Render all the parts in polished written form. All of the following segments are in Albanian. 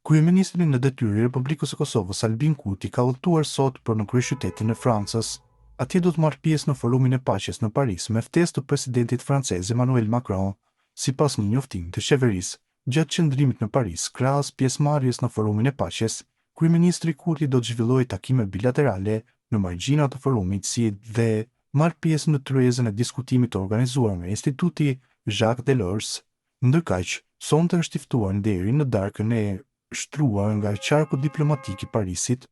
Kryeministri në detyrë i Republikës së Kosovës Albin Kurti ka udhëtuar sot për në kryeqytetin e Francës. Atje do të marrë pjesë në forumin e paqes në Paris me ftesë të presidentit francez Emmanuel Macron, sipas një njoftim të qeverisë. Gjatë qëndrimit në Paris, krahas pjesëmarrjes në forumin e paqes, kryeministri Kurti do të zhvillojë takime bilaterale në margjina të forumit si dhe marrë pjesë në tryezën e diskutimit të organizuar me Instituti Jacques Delors. Ndërkaq, sonte është i ftuar deri në darkën e shtruar nga qarku diplomatik i Parisit.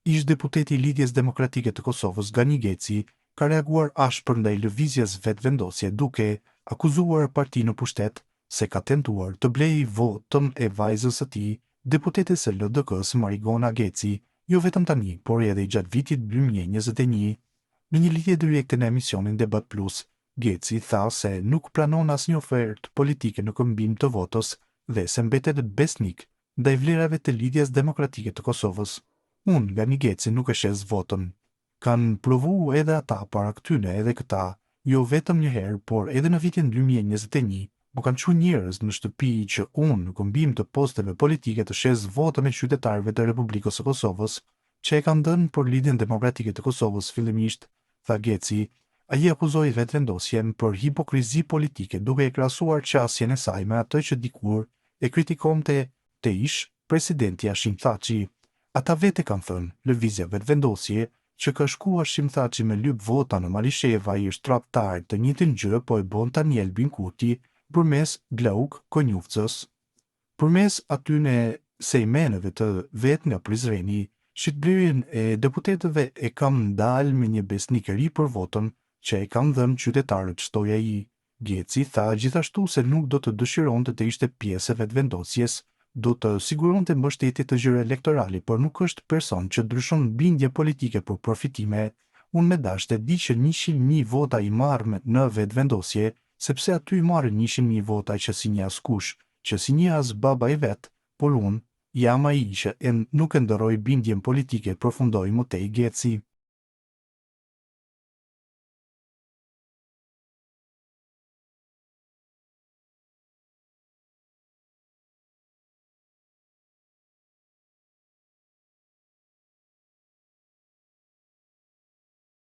Ish deputeti i Lidhjes Demokratike të Kosovës Gani Geci ka reaguar ashpër ndaj lëvizjes vetvendosje duke akuzuar partinë në pushtet se ka tentuar të blejë votën e vajzës së tij, deputetes së LDK-s Marigona Geci, jo vetëm tani, por edhe gjatë vitit 2021. Në një lidhje direkte në emisionin Debat Plus, Geci tha se nuk pranon asnjë ofertë politike në këmbim të votës dhe se mbetet besnik ndaj vlerave të Lidhjes Demokratike të Kosovës. Unë nga një Geci nuk e shes votën. Kanë provu edhe ata para këtyne edhe këta, jo vetëm një herë, por edhe në vitin 2021, më kanë çuar njerëz në shtëpi që unë në këmbim të posteve politike të shes votën e qytetarëve të Republikës së Kosovës, që e kanë dhënë për Lidhjen Demokratike të Kosovës fillimisht, tha Geci. Ai akuzoi vetvendosjen për hipokrizi politike duke e krahasuar qasjen e saj me atë që dikur e kritikonte te ish presidenti Hashim Thaçi. Ata vete kanë thënë, lëvizja vetvendosje që ka shkuar Hashim Thaçi me lyp vota në Malisheva i është tradhtar të njëjtën gjë po e bën tani Albin Kurti përmes Glauk Konjufcës. Përmes atyne sejmeneve të vet nga Prizreni, shitblerjen e deputetëve e kam ndalë me një besnik e ri për votën që e kanë dhënë qytetarët, shtoi ai. Geci tha gjithashtu se nuk do të dëshironte të ishte pjesë e vetvendosjes, do të siguronte mbështetje të gjyre elektorali, por nuk është person që ndryshon bindje politike për profitime. Unë me dashte di që 100.000 vota i marrë në vetvendosje, sepse aty i marrë 100.000 vota që si një askush, që si një as baba i vet, por unë jam ai që nuk e ndërroj bindjen politike, përfundoi Motej Geci.